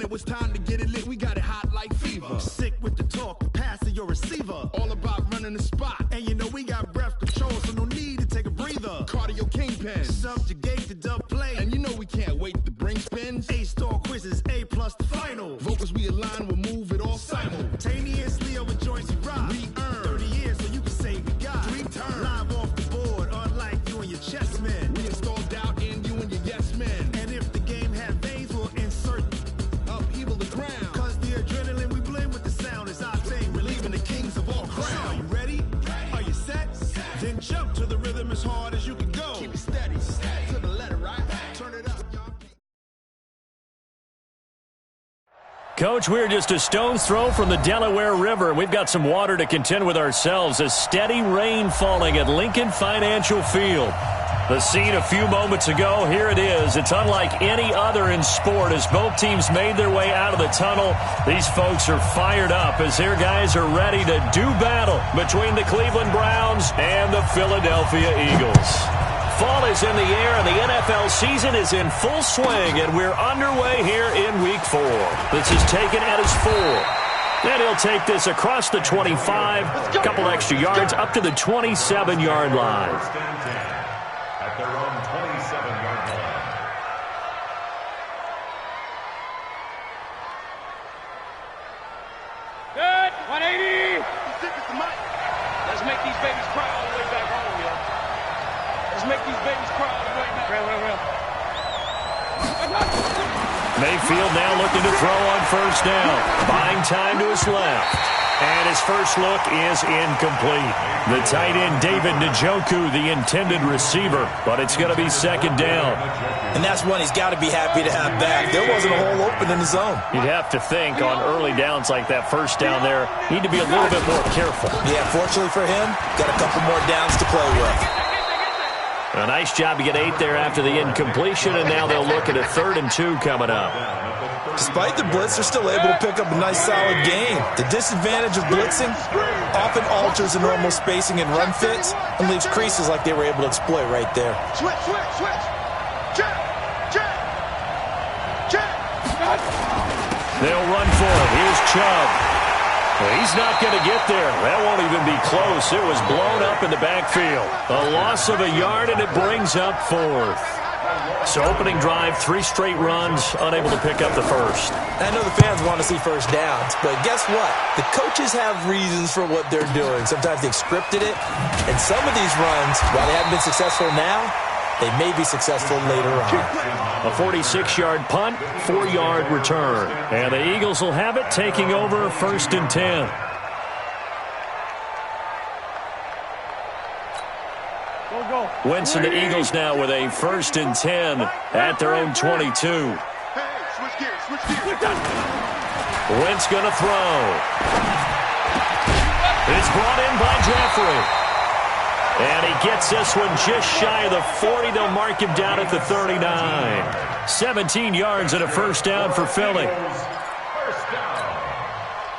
when it was time to get it lit, we got it hot like fever. Sick with the talk, passing your receiver. All about running the spot. And you know we got breath control, so no need to take a breather. Cardio kingpin, subjugate the dub play. And you know we can't wait to bring spins. A-star quizzes, A+ the final. Vocals we align, we'll move it all simultaneously over joints we rock. We earn 30 years, so you can say we got 3 turns. Live off the board, unlike you and your chess men. We install doubt in you and your yes men. And if the game had veins, we'll insert upheaval the ground. Cause the adrenaline we blend with the sound is our thing, relieving the kings of all crowns. Are you ready? Are you set? Then jump to the rhythm as hard as you can go. Keep it steady, to the letter, right? Turn it up, y'all. Coach, we're just a stone's throw from the Delaware River. We've got some water to contend with ourselves. A steady rain falling at Lincoln Financial Field. The scene a few moments ago, here it is. It's unlike any other in sport as both teams made their way out of the tunnel. These folks are fired up as their guys are ready to do battle between the Cleveland Browns and the Philadelphia Eagles. Fall is in the air, and the NFL season is in full swing, and we're underway here in Week 4. This is taken at his 4. Then he'll take this across the 25, a couple extra yards, up to the 27-yard line. At their own 27-yard line. Good, 180. Let's make these babies cry all the way back home, yo. Let's make these babies cry all the way back. Real. Mayfield now looking to throw on first down. Buying time to his left. And his first look is incomplete. The tight end, David Njoku, the intended receiver, but it's going to be second down. And that's one he's got to be happy to have back. There wasn't a hole open in the zone. You'd have to think on early downs like that first down there, need to be a little bit more careful. Yeah, fortunately for him, got a couple more downs to play with. A nice job to get 8 there after the incompletion, and now they'll look at a 3rd and 2 coming up. Despite the blitz, they're still able to pick up a nice solid gain. The disadvantage of blitzing often alters the normal spacing and run fits and leaves creases like they were able to exploit right there. Switch. Check. They'll run for it. Here's Chubb. Well, he's not going to get there. That won't even be close. It was blown up in the backfield. A loss of a yard, and it brings up 4th. So opening drive, 3 straight runs, unable to pick up the first. I know the fans want to see first downs, but guess what? The coaches have reasons for what they're doing. Sometimes they've scripted it, and some of these runs, while they haven't been successful now, they may be successful later on. A 46-yard punt, 4-yard return. And the Eagles will have it, taking over 1st and 10. Wentz and the Eagles now with a 1st and 10 at their own 22. Wentz going to throw. It's brought in by Jeffrey. And he gets this one just shy of the 40. They'll mark him down at the 39. 17 yards and a first down for Philly.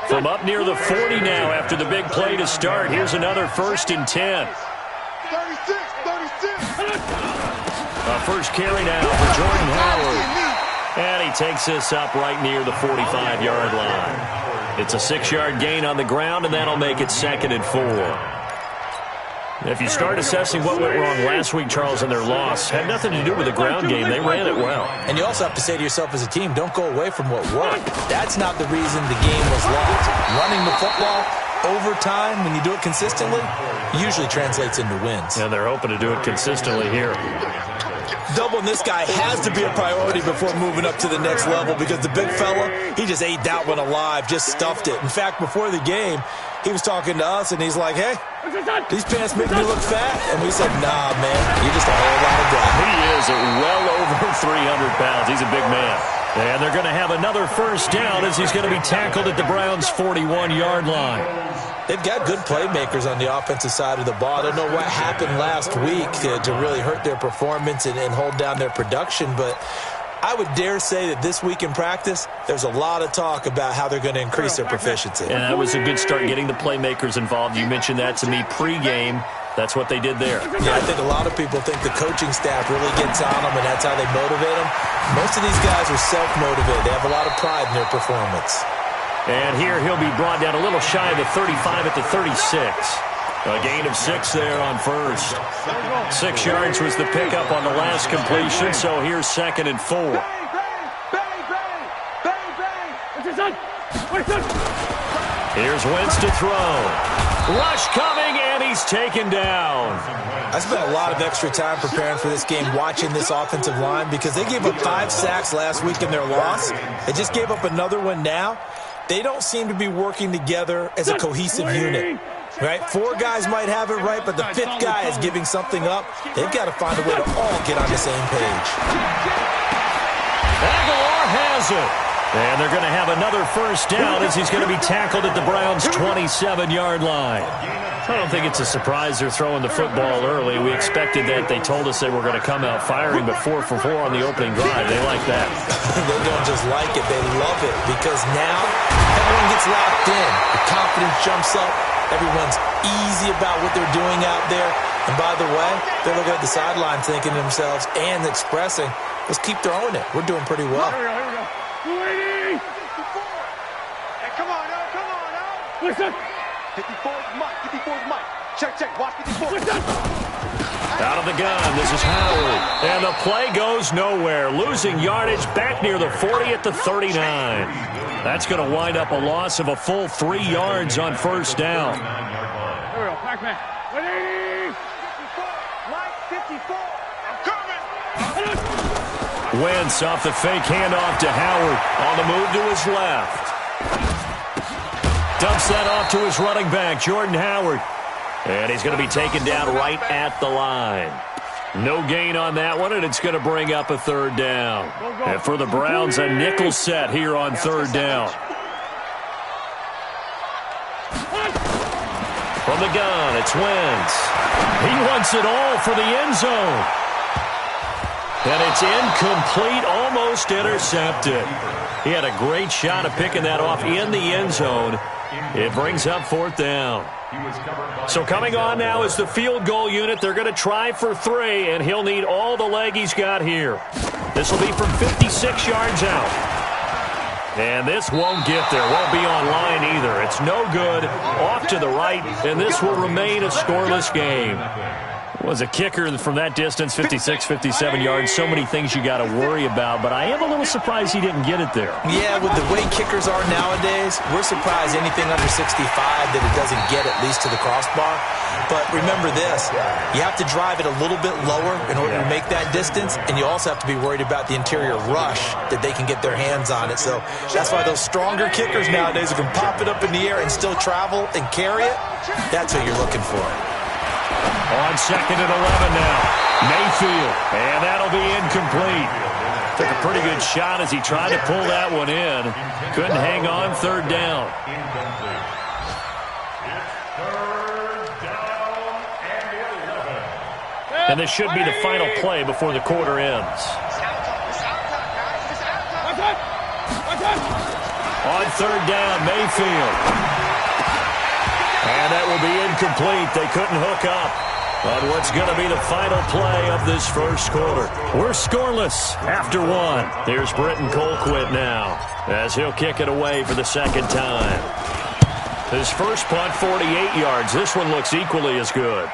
From up near the 40 now after the big play to start. Here's another 1st and 10. 36. A first carry now for Jordan Howard. And he takes this up right near the 45-yard line. It's a 6-yard gain on the ground, and that'll make it 2nd and 4. If you start assessing what went wrong last week, Charles, in their loss, had nothing to do with the ground game. They ran it well. And you also have to say to yourself as a team, don't go away from what worked. That's not the reason the game was lost. Running the football over time, when you do it consistently, usually translates into wins. And they're hoping to do it consistently here. Doubling this guy has to be a priority before moving up to the next level because the big fella, he just ate that one alive, just stuffed it. In fact, before the game, he was talking to us, and he's like, hey, these pants make me look fat. And we said, nah, man, you're just a whole lot of guy. He is well over 300 pounds. He's a big man. And they're going to have another first down as he's going to be tackled at the Browns' 41-yard line. They've got good playmakers on the offensive side of the ball. I don't know what happened last week to really hurt their performance and hold down their production, but I would dare say that this week in practice, there's a lot of talk about how they're going to increase their proficiency. And that was a good start getting the playmakers involved. You mentioned that to me pregame. That's what they did there. Yeah, I think a lot of people think the coaching staff really gets on them, and that's how they motivate them. Most of these guys are self-motivated. They have a lot of pride in their performance. And here he'll be brought down a little shy of the 35 at the 36. A gain of 6 there on first. 6 yards was the pickup on the last completion, so here's 2nd and 4. Here's Wentz to throw. Rush coming, and he's taken down. I spent a lot of extra time preparing for this game watching this offensive line because they gave up 5 sacks last week in their loss. They just gave up another one now. They don't seem to be working together as a cohesive unit. Right? 4 guys might have it right, but the 5th guy is giving something up. They've got to find a way to all get on the same page. Aguilar has it. And they're going to have another first down as he's going to be tackled at the Browns' 27-yard line. I don't think it's a surprise they're throwing the football early. We expected that. They told us they were going to come out firing, but 4 for 4 on the opening drive. They like that. They don't just like it. They love it because now everyone gets locked in. The confidence jumps up. Everyone's easy about what they're doing out there. And by the way, they're looking at the sideline thinking to themselves and expressing, let's keep throwing it. We're doing pretty well. Here we go. 280! 54! Hey, come on now. Listen! 54 is Mike. 54 is Mike. Check. Watch 54. Listen! Out of the gun, this is Howard. And the play goes nowhere. Losing yardage back near the 40 at the 39. That's going to wind up a loss of a full 3 yards on first down. Here we go. Back man. 180! 54! Mike, 54! I'm coming! Wentz off the fake handoff to Howard. On the move to his left. Dumps that off to his running back, Jordan Howard. And he's going to be taken down right at the line. No gain on that one, and it's going to bring up a 3rd down. And for the Browns, a nickel set here on 3rd down. From the gun, it's Wentz. He wants it all for the end zone. And it's incomplete, almost intercepted. He had a great shot of picking that off in the end zone. It brings up 4th down. So coming on now is the field goal unit. They're going to try for 3, and he'll need all the leg he's got here. This will be from 56 yards out. And this won't get there. Won't be on line either. It's no good. Off to the right, and this will remain a scoreless game. Was a kicker from that distance, 56, 57 yards. So many things you got to worry about, but I am a little surprised he didn't get it there. Yeah, with the way kickers are nowadays, we're surprised anything under 65 that it doesn't get at least to the crossbar. But remember this, you have to drive it a little bit lower in order to make that distance, and you also have to be worried about the interior rush that they can get their hands on it. So that's why those stronger kickers nowadays who can pop it up in the air and still travel and carry it, that's what you're looking for. On 2nd and 11 now. Mayfield, and that'll be incomplete. Took a pretty good shot as he tried to pull that one in. Couldn't hang on, 3rd down. And this should be the final play before the quarter ends. On 3rd down, Mayfield. And that will be incomplete. They couldn't hook up on what's going to be the final play of this first quarter. We're scoreless after 1. Here's Britton Colquitt now as he'll kick it away for the 2nd time. His first punt, 48 yards. This one looks equally as good.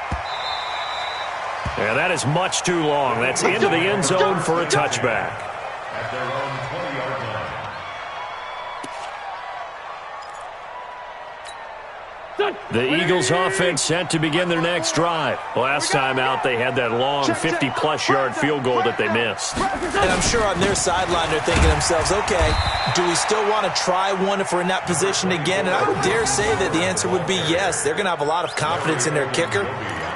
And that is much too long. That's into the end zone for a touchback. At their own 20-yard line. The Eagles offense set to begin their next drive. Last time out, they had that long 50-plus yard field goal that they missed. And I'm sure on their sideline they're thinking to themselves, okay, do we still want to try one if we're in that position again? And I would dare say that the answer would be yes. They're going to have a lot of confidence in their kicker.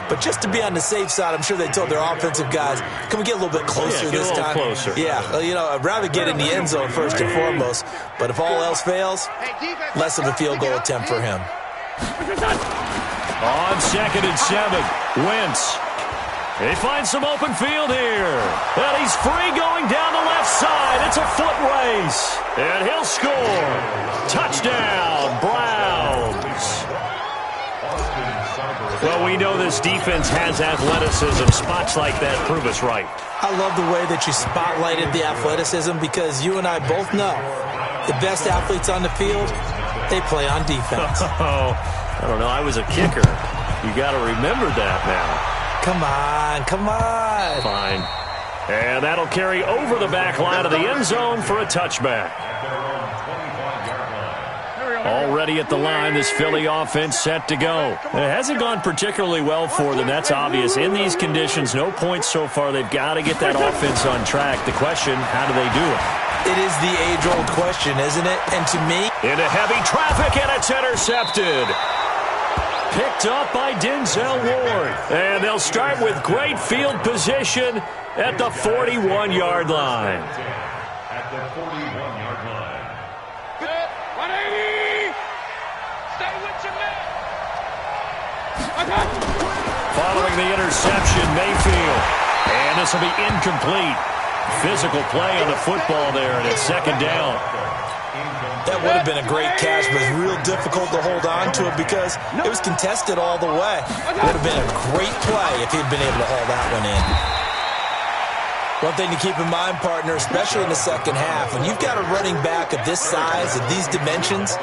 But just to be on the safe side, I'm sure they told their offensive guys, can we get a little bit closer this time? Closer. Yeah, I'd rather get in the end zone first and foremost. But if all else fails, less of a field goal attempt for him. On 2nd and 7, Wentz. He finds some open field here. And he's free going down the left side. It's a foot race. And he'll score. Touchdown, Browns. Well, we know this defense has athleticism. Spots like that prove us right. I love the way that you spotlighted the athleticism because you and I both know the best athletes on the field, they play on defense. Oh, I don't know. I was a kicker. You got to remember that now. Come on, come on. Fine. And that'll carry over the back line of the end zone for a touchback. Already at the line, this Philly offense set to go. It hasn't gone particularly well for them. That's obvious. In these conditions, no points so far. They've got to get that offense on track. The question, how do they do it? It is the age-old question, isn't it? And to me... Into heavy traffic, and it's intercepted. Picked up by Denzel Ward. And they'll start with great field position at the 41-yard line. At the 41-yard line. 180! Stay with your man! Following the interception, Mayfield. And this will be incomplete. Physical play on the football there, and it's second down. That would have been a great catch, but it's real difficult to hold on to it because it was contested all the way. It would have been a great play if he'd been able to haul that one in. One thing to keep in mind, partner, especially in the second half, when you've got a running back of this size, of these dimensions,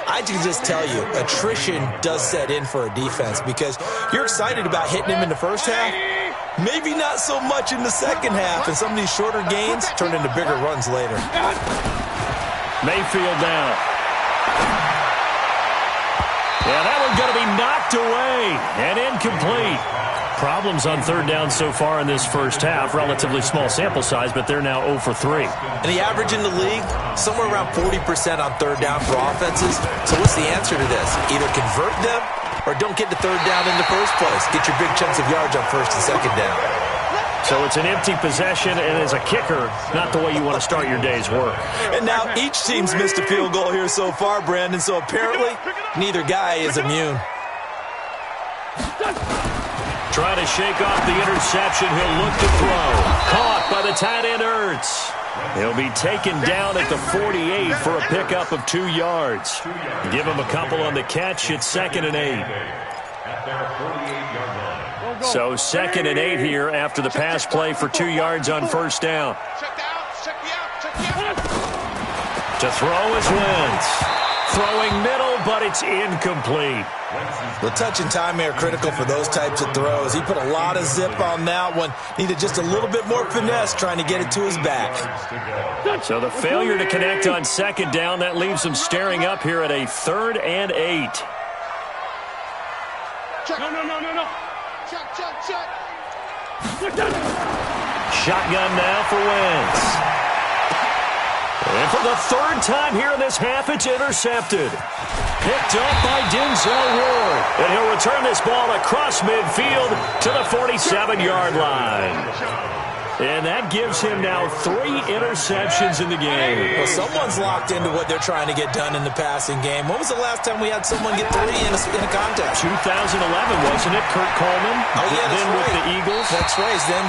I can just tell you, attrition does set in for a defense because you're excited about hitting him in the first half, maybe not so much in the second half, and some of these shorter gains turn into bigger runs later. Mayfield down. Yeah, that one's going to be knocked away and incomplete. Problems on third down so far in this first half. Relatively small sample size, but they're now 0 for 3. And the average in the league, somewhere around 40% on third down for offenses. So what's the answer to this? Either convert them or don't get to third down in the first place. Get your big chunks of yards on first and second down. So it's an empty possession, and as a kicker, not the way you want to start your day's work. And now each team's missed a field goal here so far, Brandon, so apparently neither guy is immune. Trying to shake off the interception. He'll look to throw. Caught by the tight end, Ertz. He'll be taken down at the 48 for a pickup of 2 yards. Give him a couple on the catch. It's 2nd and 8. So 2nd and 8 here after the pass play for 2 yards on first down. To throw is Wentz. Throwing middle, but it's incomplete. The touch and timing are critical for those types of throws. He put a lot of zip on that one. Needed just a little bit more finesse trying to get it to his back. So the failure to connect on second down, that leaves him staring up here at a 3rd and 8. No. Check. Shotgun now for Wentz. And for the 3rd time here in this half, it's intercepted. Picked up by Denzel Ward. And he'll return this ball across midfield to the 47-yard line. And that gives him now 3 interceptions in the game. Well, someone's locked into what they're trying to get done in the passing game. When was the last time we had someone get 3 in a contest? 2011, wasn't it? Kurt Coleman. Oh, yeah, that's then right. with the Eagles. That's right. Then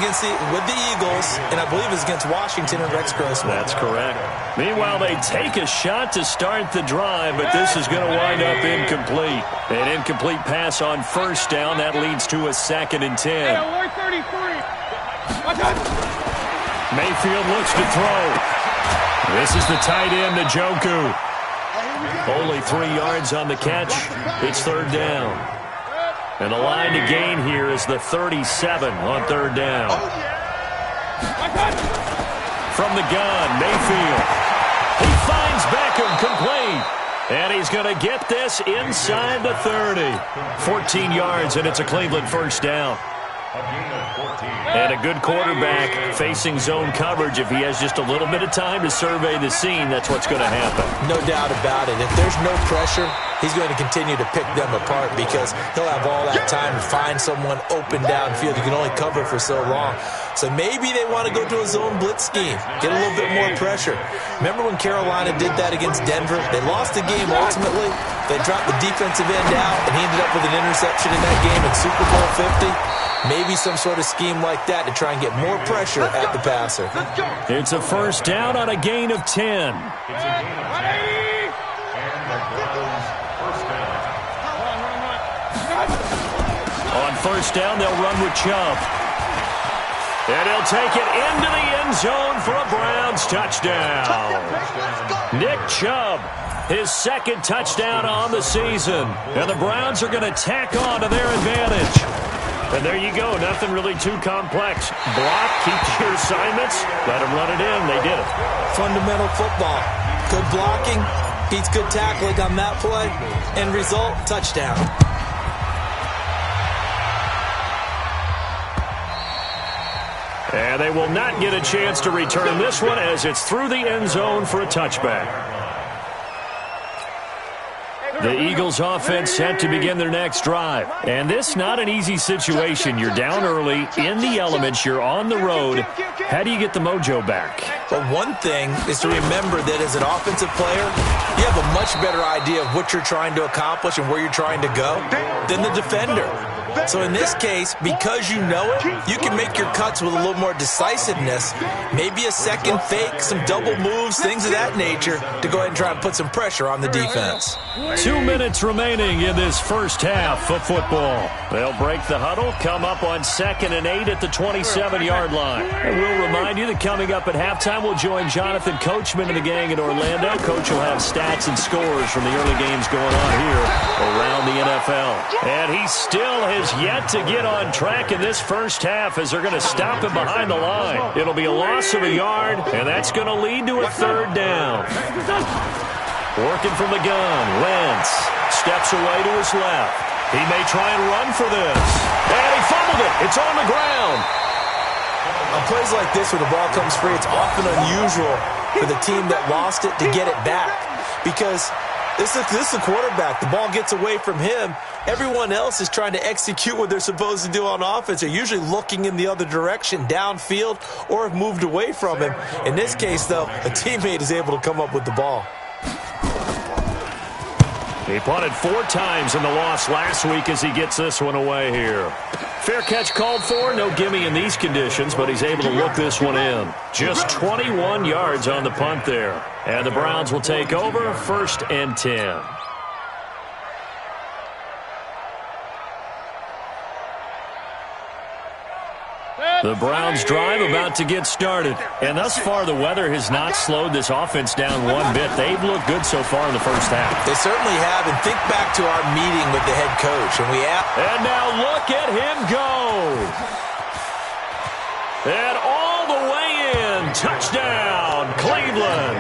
with the Eagles, and I believe it's against Washington and Rex Grossman. That's correct. Meanwhile, they take a shot to start the drive, but this is going to wind up incomplete. An incomplete pass on first down. That leads to a 2nd and 10. Mayfield looks to throw. This is the tight end, Njoku. Only 3 yards on the catch. It's 3rd down. And the line to gain here is the 37 on 3rd down. From the gun, Mayfield. He finds Beckham complete. And he's going to get this inside the 30. 14 yards, and it's a Cleveland first down. And a good quarterback facing zone coverage. If he has just a little bit of time to survey the scene, that's what's going to happen. No doubt about it. If there's no pressure, he's going to continue to pick them apart because he'll have all that time to find someone open downfield. You can only cover for so long. So maybe they want to go to a zone blitz scheme, get a little bit more pressure. Remember when Carolina did that against Denver? They lost the game ultimately. They dropped the defensive end out, and he ended up with an interception in that game in Super Bowl 50. Maybe some sort of scheme like that to try and get more pressure at the passer. It's a first down on a gain of 10. first down. They'll run with Chubb. And he'll take it into the end zone for a Browns touchdown. Nick Chubb, his second touchdown on the season. And the Browns are going to tack on to their advantage. And there you go. Nothing really too complex. Block, keep to your assignments, let them run it in. They did it. Fundamental football. Good blocking, beats good tackling on that play. End result, touchdown. And they will not get a chance to return this one as it's through the end zone for a touchback. The Eagles offense set to begin their next drive. And this not an easy situation. You're down early, in the elements, you're on the road. How do you get the mojo back? Well, one thing is to remember that as an offensive player, you have a much better idea of what you're trying to accomplish and where you're trying to go than the defender. So in this case, because you know it, you can make your cuts with a little more decisiveness, maybe a second fake, some double moves, things of that nature, to go ahead and try and put some pressure on the defense. 2 minutes remaining in this first half of football. They'll break the huddle, come up on 2nd and 8 at the 27-yard line. And we'll remind you that coming up at halftime, we'll join Jonathan Coachman and the gang in Orlando. Coach will have stats and scores from the early games going on here around the NFL. And he still has yet to get on track in this first half as they're going to stop him behind the line. It'll be a loss of a yard, and that's going to lead to a 3rd down. Working from the gun, Wentz steps away to his left. He may try and run for this. And he fumbled it. It's on the ground. On plays like this where the ball comes free, it's often unusual for the team that lost it to get it back. Because this is the quarterback. The ball gets away from him. Everyone else is trying to execute what they're supposed to do on offense. They're usually looking in the other direction, downfield, or have moved away from him. In this case, though, a teammate is able to come up with the ball. He punted 4 times in the loss last week as he gets this one away here. Fair catch called for. No gimme in these conditions, but he's able to look this one in. Just 21 yards on the punt there. And the Browns will take over 1st and 10. The Browns drive about to get started. And thus far, the weather has not slowed this offense down one bit. They've looked good so far in the first half. They certainly have. And think back to our meeting with the head coach. And now look at him go. And all the way in. Touchdown, Cleveland.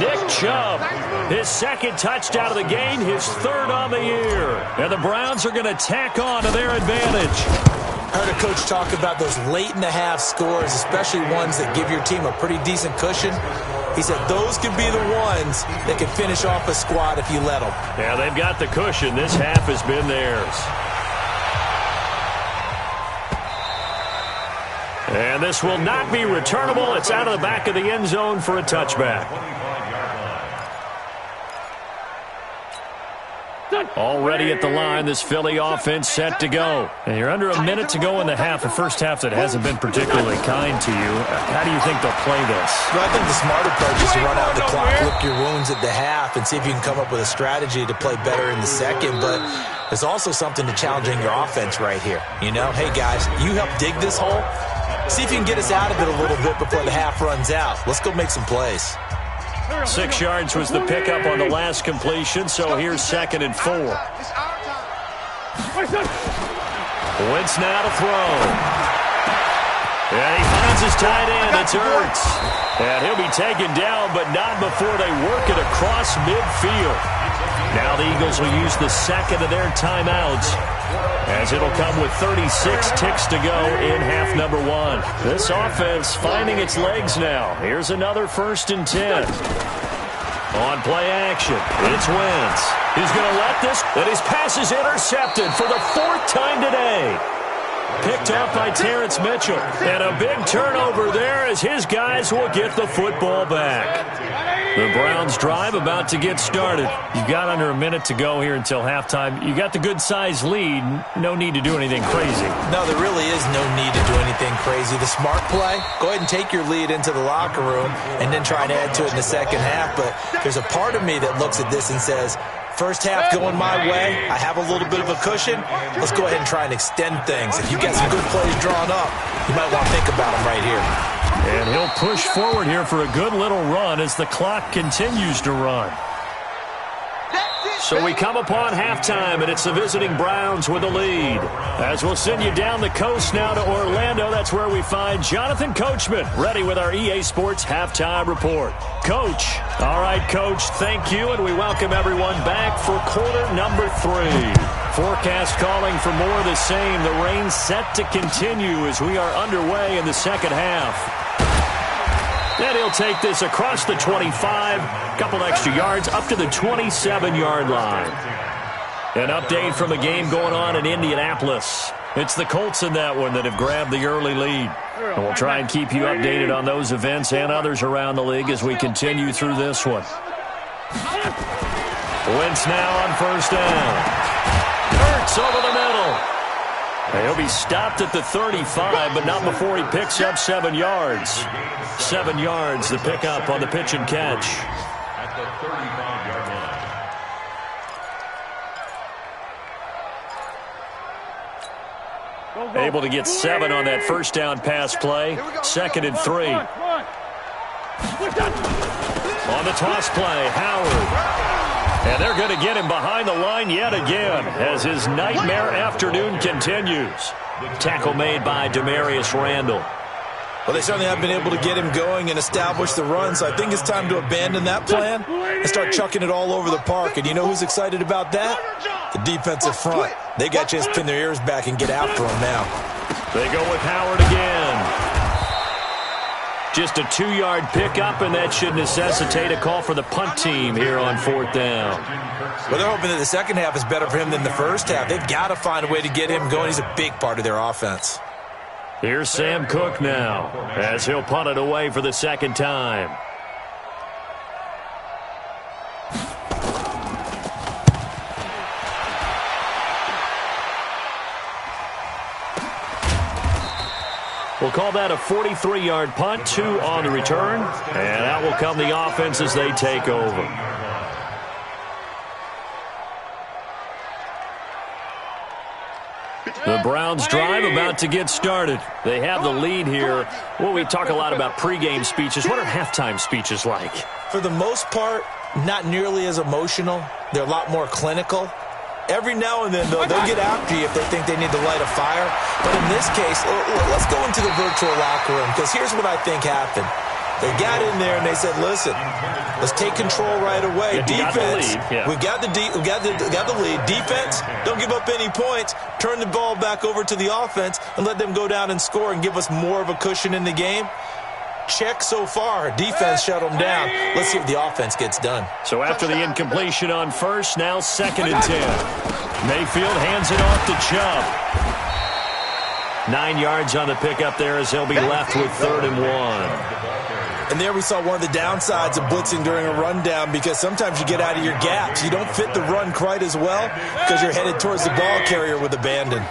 Nick Chubb, his 2nd touchdown of the game, his 3rd on the year. And the Browns are going to tack on to their advantage. I heard a coach talk about those late-in-the-half scores, especially ones that give your team a pretty decent cushion. He said those could be the ones that can finish off a squad if you let them. Yeah, they've got the cushion. This half has been theirs. And this will not be returnable. It's out of the back of the end zone for a touchback. Already at the line, this Philly offense set to go. And you're under a minute to go in the half, a first half that hasn't been particularly kind to you. How do you think they'll play this? Well, I think the smart approach is to run out the clock, lick your wounds at the half, and see if you can come up with a strategy to play better in the second. But there's also something to challenging your offense right here. You know, hey, guys, you help dig this hole. See if you can get us out of it a little bit before the half runs out. Let's go make some plays. 6 yards was the pickup on the last completion, so here's 2nd and 4. Wentz now to throw. And he finds his tight end. It's Ertz. And he'll be taken down, but not before they work it across midfield. Now the Eagles will use the 2nd of their timeouts, as it'll come with 36 ticks to go in half number 1. This offense finding its legs now. Here's another 1st and 10. On play action, it's Wentz. He's going to let this, and his pass is intercepted for the 4th time today. Picked up by Terrence Mitchell. And a big turnover there as his guys will get the football back. The Browns drive about to get started. You've got under a minute to go here until halftime. You got the good-sized lead. No need to do anything crazy. No, there really is no need to do anything crazy. The smart play, go ahead and take your lead into the locker room and then try and add to it in the second half. But there's a part of me that looks at this and says, First half going my way. I have a little bit of a cushion. Let's go ahead and try and extend things. If you get some good plays drawn up, you might want to think about them right here. And he'll push forward here for a good little run as the clock continues to run. So we come upon halftime, and it's the visiting Browns with the lead. As we'll send you down the coast now to Orlando, that's where we find Jonathan Coachman, ready with our EA Sports Halftime Report. Coach. All right, Coach, thank you, and we welcome everyone back for quarter number 3. Forecast calling for more of the same. The rain set to continue as we are underway in the second half. And he'll take this across the 25, couple extra yards, up to the 27-yard line. An update from a game going on in Indianapolis. It's the Colts in that one that have grabbed the early lead. And we'll try and keep you updated on those events and others around the league as we continue through this one. Wentz now on first down. Hurts over the middle. He'll be stopped at the 35, but not before he picks up 7 yards. 7 yards, the pickup on the pitch and catch. At the 35-yard line. Able to get 7 on that first down pass play. 2nd and 3. On the toss play, Howard. And they're going to get him behind the line yet again as his nightmare afternoon continues. Tackle made by Demarius Randall. Well, they certainly have been able to get him going and establish the run, so I think it's time to abandon that plan and start chucking it all over the park. And you know who's excited about that? The defensive front. They got a chance to pin their ears back and get after him now. They go with Howard again. Just a 2-yard pickup, and that should necessitate a call for the punt team here on 4th down. Well, they're hoping that the second half is better for him than the first half. They've got to find a way to get him going. He's a big part of their offense. Here's Sam Cook now as he'll punt it away for the second time. We'll call that a 43-yard punt, 2 on the return, and out will come the offense as they take over. The Browns drive about to get started. They have the lead here. Well, we talk a lot about pregame speeches. What are halftime speeches like? For the most part, not nearly as emotional. They're a lot more clinical. Every now and then, though, they'll get after you if they think they need to light a fire. But in this case, let's go into the virtual locker room, because here's what I think happened. They got in there and they said, listen, let's take control right away. Defense, we've got the lead. Defense, don't give up any points. Turn the ball back over to the offense and let them go down and score and give us more of a cushion in the game. Check so far. Defense shut them down. Let's see if the offense gets done. So after the incompletion on first, now 2nd and 10. Mayfield hands it off to Chubb. 9 yards on the pickup there as they'll be left with 3rd and 1. And there we saw one of the downsides of blitzing during a rundown, because sometimes you get out of your gaps. You don't fit the run quite as well because you're headed towards the ball carrier with abandon.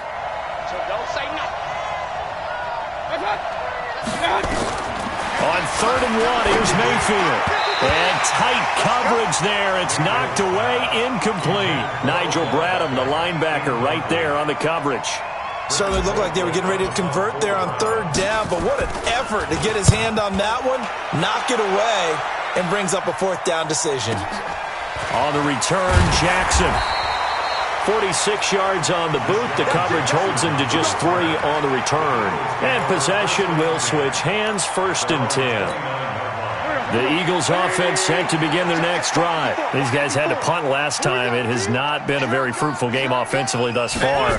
On 3rd and 1, here's Mayfield. And tight coverage there. It's knocked away, incomplete. Nigel Bradham, the linebacker, right there on the coverage. Certainly looked like they were getting ready to convert there on 3rd down, but what an effort to get his hand on that one, knock it away, and brings up a 4th down decision. On the return, Jackson. 46 yards on the boot. The coverage holds him to just 3 on the return. And possession will switch hands, 1st and 10. The Eagles offense set to begin their next drive. These guys had to punt last time. It has not been a very fruitful game offensively thus far.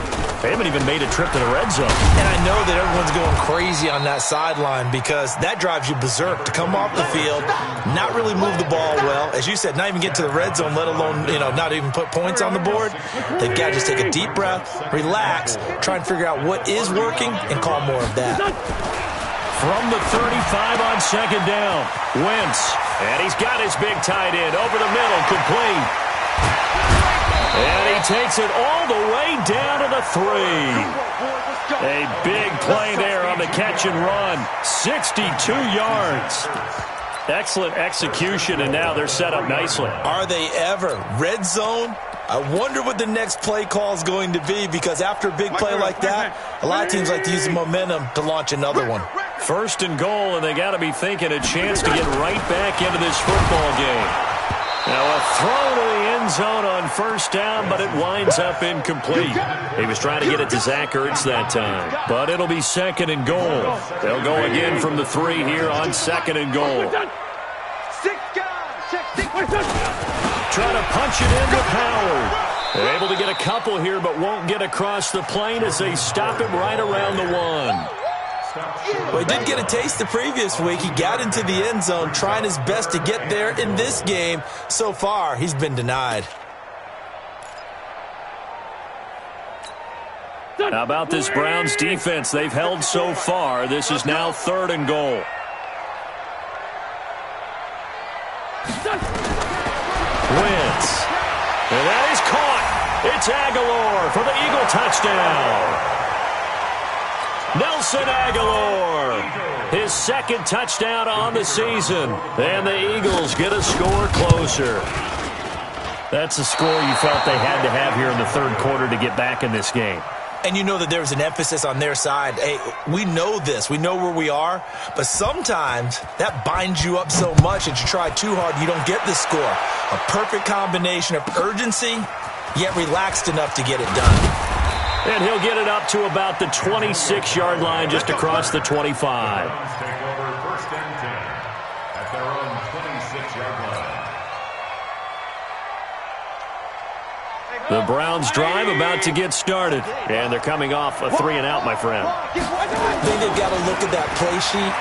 They haven't even made a trip to the red zone. And I know that everyone's going crazy on that sideline because that drives you berserk to come off the field, not really move the ball well. As you said, not even get to the red zone, let alone, not even put points on the board. They've got to just take a deep breath, relax, try and figure out what is working, and call more of that. From the 35 on 2nd down, Wentz. And he's got his big tight end over the middle, complete. And he takes it all the way down to the 3. A big play there on the catch and run, 62 yards. Excellent execution, and now they're set up nicely. Are they ever? Red zone? I wonder what the next play call is going to be, because after a big play like that, a lot of teams like to use the momentum to launch another one. First and goal, and they got to be thinking a chance to get right back into this football game. Now a throw to the end zone on first down, but it winds up incomplete. He was trying to get it to Zach Ertz that time, but it'll be second and goal. They'll go again from the 3 here on second and goal. Trying to punch it in with Howard. They're able to get a couple here, but won't get across the plane as they stop him right around the 1. Well, he did get a taste the previous week. He got into the end zone, trying his best to get there in this game. So far, he's been denied. How about this Browns defense? They've held so far. This is now third and goal. Wentz. And that is caught. It's Aguilar for the Eagle touchdown. Nelson Aguilar, his second touchdown on the season. And the Eagles get a score closer. That's a score you felt they had to have here in the third quarter to get back in this game. And you know that there was an emphasis on their side. Hey, we know this. We know where we are. But sometimes that binds you up so much that you try too hard, you don't get the score. A perfect combination of urgency, yet relaxed enough to get it done. And he'll get it up to about the 26-yard line, just across the 25. Take over first and 10 at their own 26-yard line. The Browns drive about to get started. And they're coming off a 3-and-out, my friend. I think they've got to look at that play sheet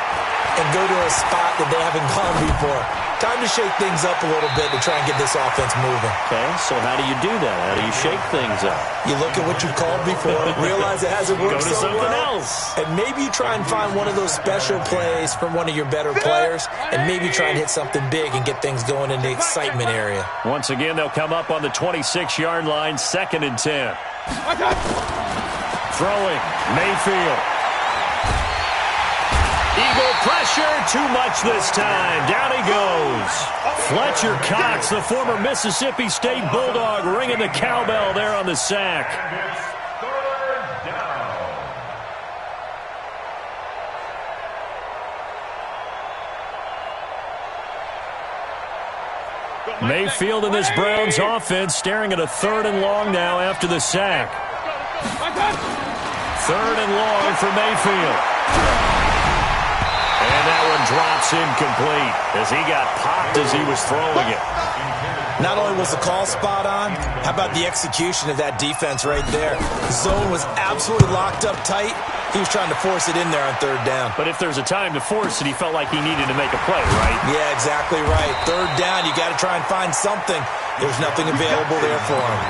and go to a spot that they haven't gone before. Time to shake things up a little bit to try and get this offense moving. Okay, so how do you do that? How do you shake things up? You look at what you've called before, realize it hasn't worked Go to so something well, else. and maybe you try and find one of those special plays from one of your better players, and maybe try and hit something big and get things going in the excitement area. Once again, they'll come up on the 26-yard line, second and 10. Throwing, Mayfield. Eagle pressure, too much this time. Down he goes. Fletcher Cox, the former Mississippi State Bulldog, ringing the cowbell there on the sack. Mayfield and this Browns offense staring at a 3rd and long now after the sack. 3rd and long for Mayfield. And that one drops incomplete as he got popped as he was throwing it. Not only was the call spot on, how about the execution of that defense right there? The zone was absolutely locked up tight. He was trying to force it in there on 3rd down. But if there's a time to force it, he felt like he needed to make a play, right? Yeah, exactly right. 3rd down, you got to try and find something. There's nothing available there for him.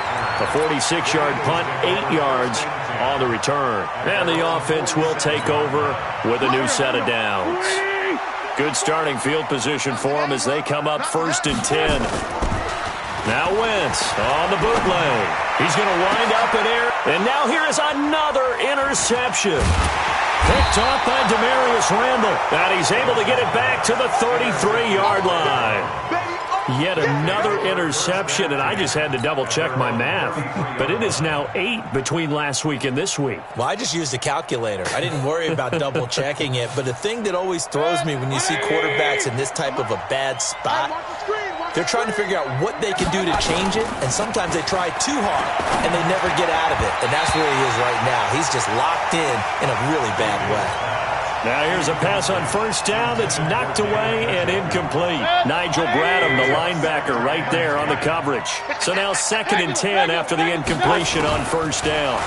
A 46-yard punt, 8 yards on the return. And the offense will take over with a new set of downs. Good starting field position for them as they come up 1st and 10. Now Wentz on the bootleg. He's going to wind up in air. And now here is another interception. Picked off by Demarius Randall. And he's able to get it back to the 33-yard line. Yet another interception, and I just had to double-check my math. But it is now 8 between last week and this week. Well, I just used a calculator. I didn't worry about double-checking it. But the thing that always throws me when you see quarterbacks in this type of a bad spot, they're trying to figure out what they can do to change it, and sometimes they try too hard, and they never get out of it. And that's where he is right now. He's just locked in a really bad way. Now here's a pass on 1st down that's knocked away and incomplete. Nigel Bradham, the linebacker, right there on the coverage. So now 2nd and 10 after the incompletion on 1st down.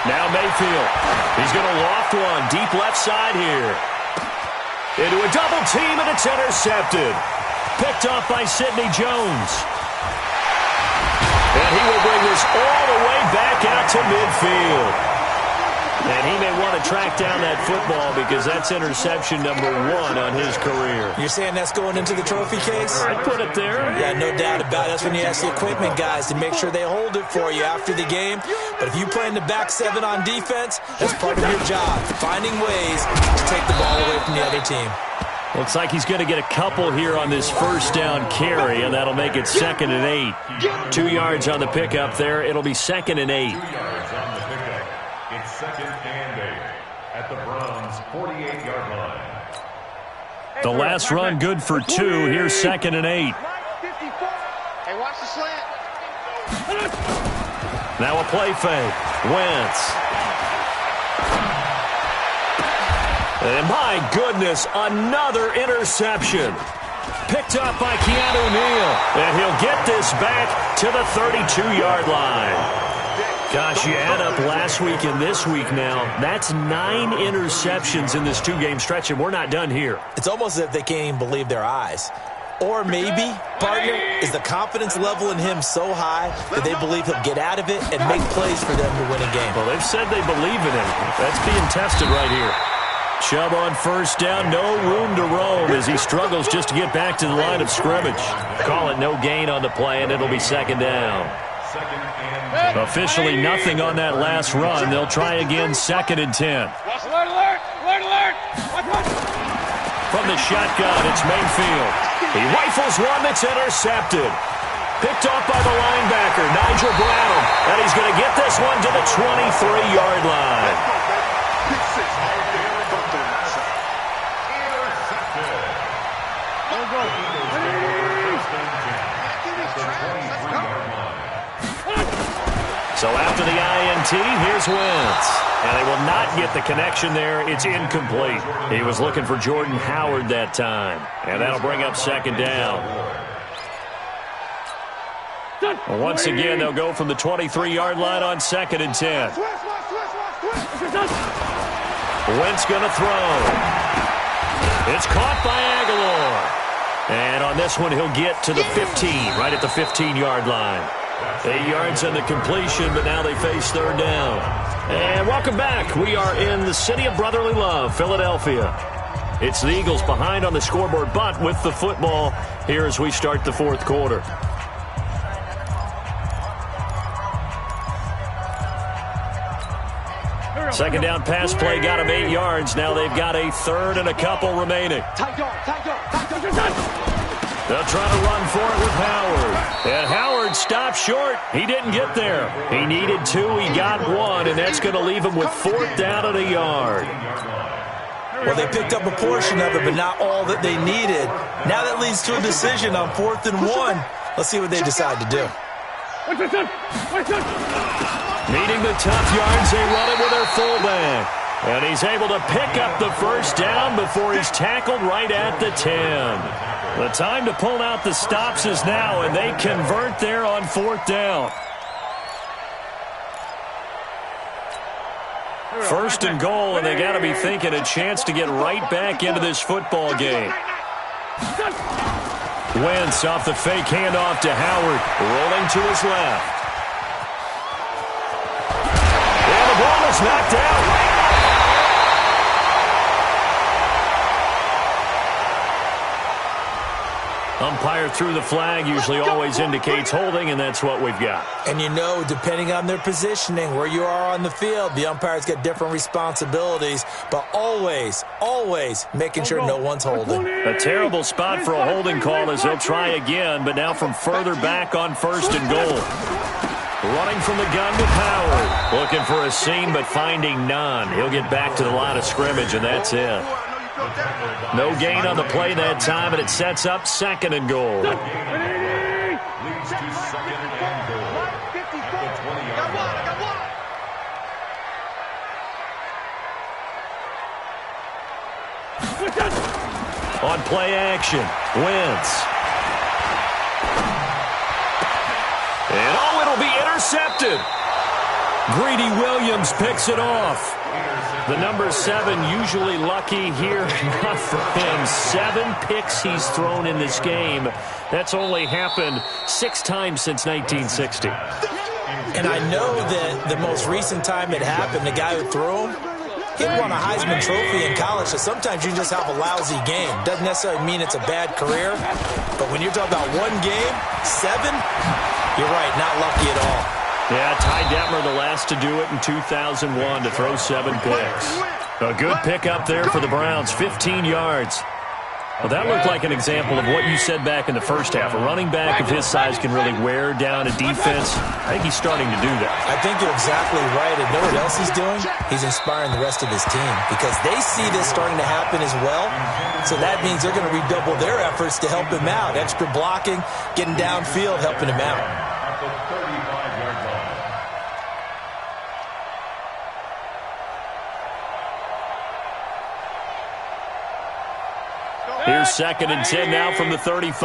Now Mayfield. He's going to loft one deep left side here. Into a double team, and it's intercepted. Picked off by Sidney Jones. And he will bring this all the way back out to midfield. And he may want to track down that football because that's interception number 1 on his career. You're saying that's going into the trophy case? I'd put it there. Yeah, no doubt about it. That's when you ask the equipment guys to make sure they hold it for you after the game. But if you play in the back 7 on defense, that's part of your job, finding ways to take the ball away from the other team. Looks like he's going to get a couple here on this first down carry, and that'll make it 2nd and 8. 2 yards on the pickup there. It'll be 2nd and 8. 2 yards on the pickup. It's 2nd and 8 at the Browns' 48-yard line. The last run good for 2. Here's 2nd and 8. Hey, watch the slant. Now a play fake. Wentz. And my goodness, another interception. Picked up by Keanu Neal. And he'll get this back to the 32-yard line. Gosh, you add up last week and this week now, that's 9 interceptions in this 2-game stretch, and we're not done here. It's almost as if they can't even believe their eyes. Or maybe, partner, is the confidence level in him so high that they believe he'll get out of it and make plays for them to win a game. Well, they've said they believe in him. That's being tested right here. Chubb on first down, no room to roam as he struggles just to get back to the line of scrimmage. Call it no gain on the play, and it'll be 2nd down. Officially nothing on that last run. They'll try again, 2nd and 10. Alert! From the shotgun, it's Mayfield. He rifles one that's intercepted. Picked off by the linebacker, Nigel Bradham. And he's going to get this one to the 23-yard line. So after the INT, here's Wentz. And they will not get the connection there. It's incomplete. He was looking for Jordan Howard that time. And that'll bring up 2nd down. Once again, they'll go from the 23-yard line on 2nd and 10. Wentz going to throw. It's caught by Aguilar. And on this one, he'll get to the 15, right at the 15-yard line. 8 yards on the completion, but now they face 3rd down. And welcome back. We are in the city of brotherly love, Philadelphia. It's the Eagles behind on the scoreboard, but with the football here as we start the 4th quarter. Second down pass play got him 8 yards. Now they've got a 3rd and a couple remaining. They'll try to run for it with Howard. And Howard stopped short. He didn't get there. He needed 2. He got 1, and that's going to leave him with 4th down and a yard. Well, they picked up a portion of it, but not all that they needed. Now that leads to a decision on 4th and 1. Let's see what they decide to do. Needing the tough yards, they run it with their fullback. And he's able to pick up the first down before he's tackled right at the 10. The time to pull out the stops is now, and they convert there on 4th down. 1st and goal, and they got to be thinking a chance to get right back into this football game. Wentz off the fake handoff to Howard, rolling to his left. And the ball is knocked out. Umpire threw the flag, usually always indicates holding, and that's what we've got. And you know, depending on their positioning, where you are on the field, the umpires get different responsibilities, but always making sure no one's holding. A terrible spot for a holding call as they'll try again, but now from further back on 1st and goal. Running from the gun with Howard. Looking for a seam, but finding none. He'll get back to the line of scrimmage, and that's it. No gain on the play that time, and it sets up 2nd and goal. Leads to 2nd and goal at the 20-yard line. On play action, Wentz. And it'll be intercepted. Greedy Williams picks it off. The number 7 usually lucky here, not for him. 7 picks he's thrown in this game. That's only happened 6 times since 1960. And I know that the most recent time it happened, the guy who threw him, he won a Heisman Trophy in college, so sometimes you just have a lousy game. Doesn't necessarily mean it's a bad career, but when you're talking about one game, 7, you're right, not lucky at all. Yeah, Ty Detmer, the last to do it in 2001, to throw 7 picks. A good pick up there for the Browns, 15 yards. Well, that looked like an example of what you said back in the first half. A running back of his size can really wear down a defense. I think he's starting to do that. I think you're exactly right. And know what else he's doing? He's inspiring the rest of his team because they see this starting to happen as well. So that means they're going to redouble their efforts to help him out. Extra blocking, getting downfield, helping him out. At the 35-yard line. Here's 2nd and 10 now from the 35.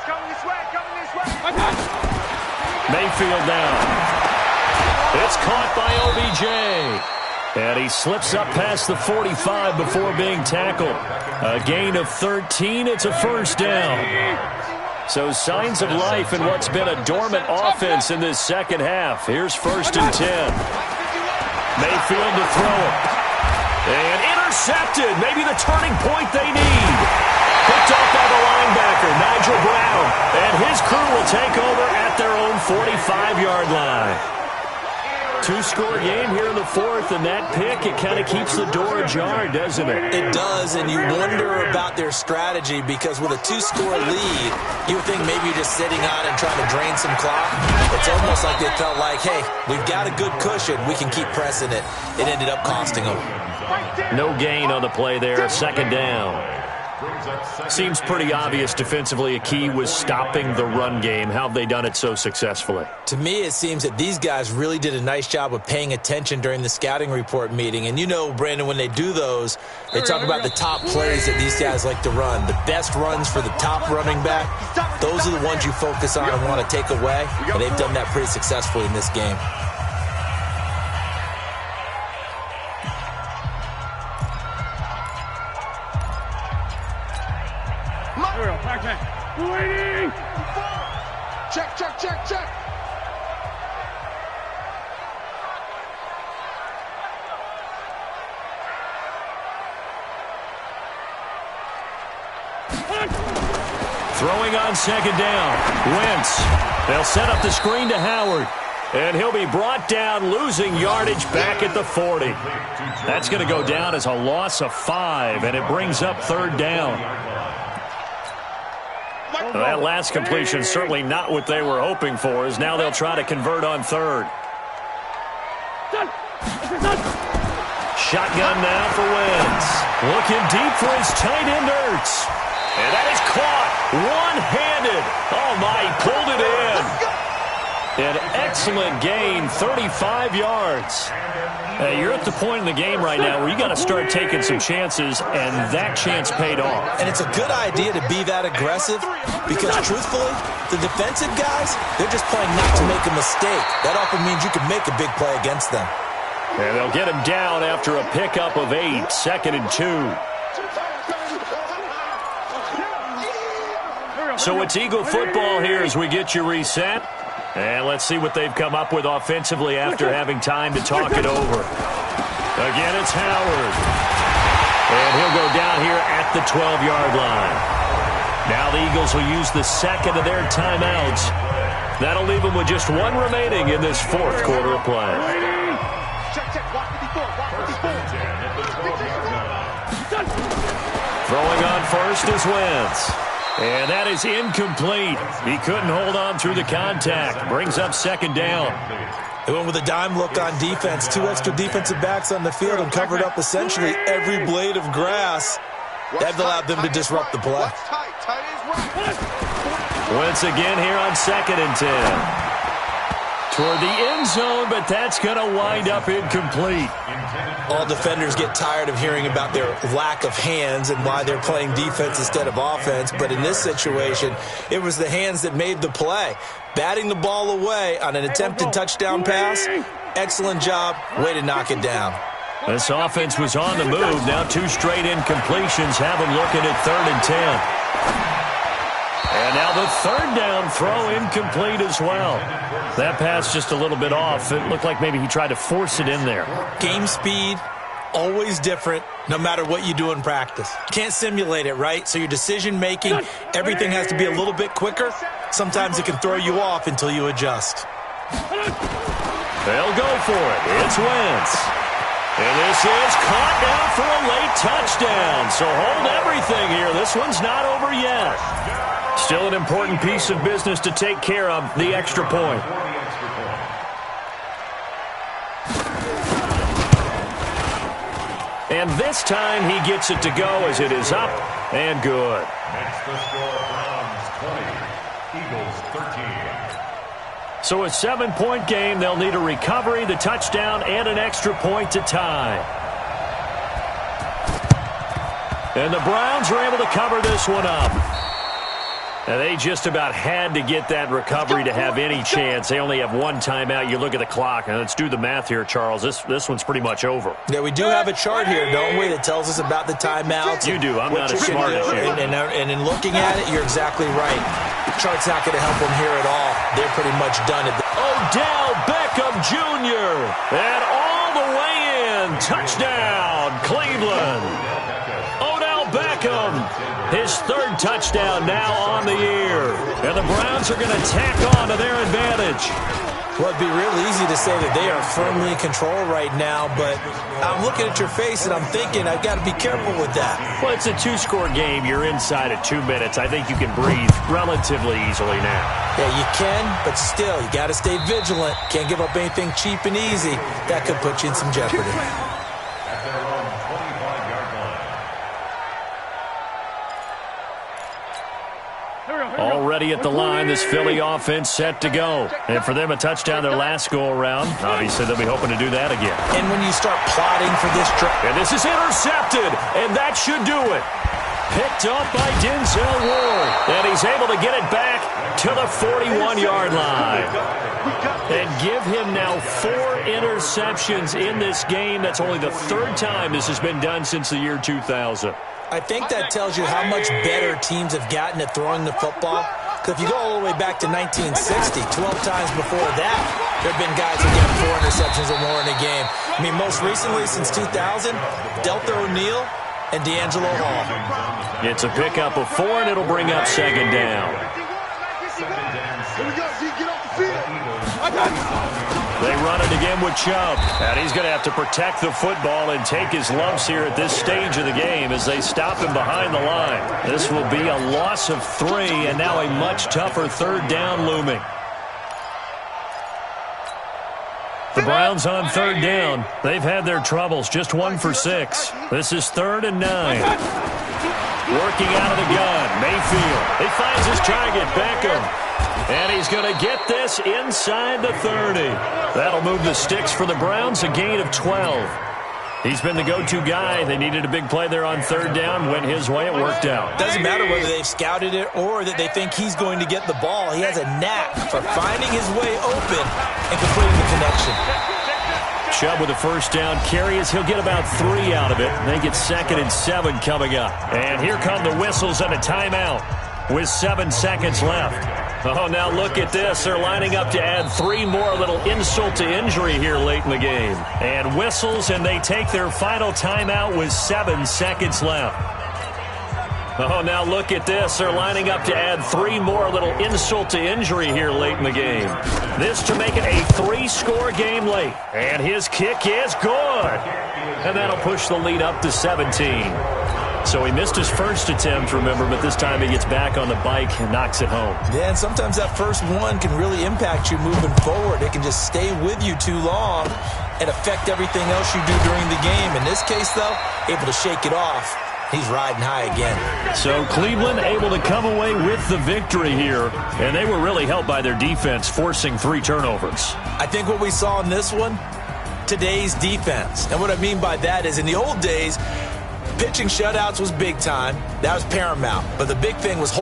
Coming this way, coming this way. Mayfield down. It's caught by OBJ. And he slips up past the 45 before being tackled. A gain of 13. It's a first down. So signs of life in what's been a dormant offense in this second half. Here's 1st and 10. Mayfield to throw it. And intercepted. Maybe the turning point they need. Picked off by the linebacker, Nigel Brown. And his crew will take over at their own 45-yard line. Two-score game here in the fourth, and that pick, it kind of keeps the door ajar, doesn't it? It does, and you wonder about their strategy because with a two-score lead, you would think maybe you're just sitting on and trying to drain some clock. It's almost like they felt like, hey, we've got a good cushion. We can keep pressing it. It ended up costing them. No gain on the play there, 2nd down. Seems pretty obvious defensively a key was stopping the run game. How have they done it so successfully? To me, it seems that these guys really did a nice job of paying attention during the scouting report meeting. And you know, Brandon, when they do those, they talk about the top plays that these guys like to run. The best runs for the top running back, those are the ones you focus on and want to take away. And they've done that pretty successfully in this game. Waiting! Check, check, check, check! Throwing on 2nd down. Wentz. They'll set up the screen to Howard. And he'll be brought down, losing yardage back at the 40. That's going to go down as a loss of 5, and it brings up 3rd down. That last completion certainly not what they were hoping for, as now they'll try to convert on 3rd. Shotgun now for Wentz. Looking deep for his tight end Ertz. And that is caught one-handed. Oh, my, he pulled it in. An excellent gain, 35 yards. You're at the point in the game right now where you got to start taking some chances, and that chance paid off. And it's a good idea to be that aggressive because, truthfully, the defensive guys, they're just playing not to make a mistake. That often means you can make a big play against them. And they'll get him down after a pickup of 8, 2nd and 2. So it's Eagle football here as we get you reset. And let's see what they've come up with offensively after having time to talk it over. Again, it's Howard. And he'll go down here at the 12-yard line. Now the Eagles will use the 2nd of their timeouts. That'll leave them with just 1 remaining in this 4th quarter of play. Throwing on 1st is Wentz. And that is incomplete. He couldn't hold on through the contact. Brings up 2nd down. They went with a dime look on defense. 2 extra defensive backs on the field and covered up essentially every blade of grass. That allowed them to disrupt the play. Once again here on 2nd and 10. Toward the end zone, but that's going to wind up incomplete. All defenders get tired of hearing about their lack of hands and why they're playing defense instead of offense. But in this situation, it was the hands that made the play. Batting the ball away on an attempted touchdown pass. Excellent job. Way to knock it down. This offense was on the move. Now 2 straight incompletions have them looking at 3rd and 10. And now the 3rd down throw incomplete as well. That pass just a little bit off. It looked like maybe he tried to force it in there. Game speed, always different, no matter what you do in practice. Can't simulate it, right? So your decision-making, everything has to be a little bit quicker. Sometimes it can throw you off until you adjust. They'll go for it. It's Wentz. And this this is caught down for a late touchdown. So hold everything here. This one's not over yet. Still an important piece of business to take care of, the extra point. And this time he gets it to go as it is up and good. Makes the score Browns 20, Eagles 13. So a 7-point game. They'll need a recovery, the touchdown, and an extra point to tie. And the Browns are able to cover this one up. And they just about had to get that recovery to have any chance. They only have one timeout. You look at the clock, and let's do the math here, Charles. This one's pretty much over. Yeah, we do have a chart here, don't we, that tells us about the timeouts. You do. I'm not as smart as you. And in looking at it, you're exactly right. The chart's not going to help them here at all. They're pretty much done. Odell Beckham Jr. And all the way in. Touchdown, Cleveland. Odell Beckham. His third touchdown now on the year. And the Browns are going to tack on to their advantage. Well, it'd be real easy to say that they are firmly in control right now, but I'm looking at your face and I'm thinking I've got to be careful with that. Well, it's a 2-score game. You're inside at 2 minutes. I think you can breathe relatively easily now. Yeah, you can, but still, you got to stay vigilant. Can't give up anything cheap and easy. That could put you in some jeopardy. At their own 25-yard line. Already at the line, this Philly offense set to go. And for them, a touchdown their last go-around. Obviously, they'll be hoping to do that again. And when you start plotting for this drive. And this is intercepted, and that should do it. Picked up by Denzel Ward. And he's able to get it back to the 41-yard line. And give him now 4 interceptions in this game. That's only the 3rd time this has been done since the year 2000. I think that tells you how much better teams have gotten at throwing the football. Because if you go all the way back to 1960, 12 times before that, there have been guys who get 4 interceptions or more in a game. I mean, most recently, since 2000, Delta O'Neal and D'Angelo Hall. It's a pickup of 4, and it'll bring up 2nd down. Here we go, G, get off the field. I got you. They run it again with Chubb. And he's going to have to protect the football and take his lumps here at this stage of the game as they stop him behind the line. This will be a loss of 3, and now a much tougher 3rd down looming. The Browns on 3rd down. They've had their troubles, just 1 for 6. This is 3rd and 9. Working out of the gun, Mayfield. He finds his target, Beckham. And he's going to get this inside the 30. That'll move the sticks for the Browns, a gain of 12. He's been the go-to guy. They needed a big play there on 3rd down. Went his way. It worked out. Doesn't matter whether they've scouted it or that they think he's going to get the ball. He has a knack for finding his way open and completing the connection. Chubb with a 1st down carry as he'll get about 3 out of it. They get 2nd and 7 coming up. And here come the whistles and a timeout with 7 seconds left. Oh, now look at this. They're lining up to add 3 more, a little insult to injury here late in the game. And whistles, and they take their final timeout with 7 seconds left. Oh, now look at this. They're lining up to add 3 more, a little insult to injury here late in the game. This to make it a 3-score game late. And his kick is good. And that'll push the lead up to 17. So he missed his first attempt, remember, but this time he gets back on the bike and knocks it home. Yeah, and sometimes that first one can really impact you moving forward. It can just stay with you too long and affect everything else you do during the game. In this case, though, able to shake it off. He's riding high again. So Cleveland able to come away with the victory here, and they were really helped by their defense, forcing 3 turnovers. I think what we saw in this one, today's defense. And what I mean by that is in the old days, pitching shutouts was big time. That was paramount. But the big thing was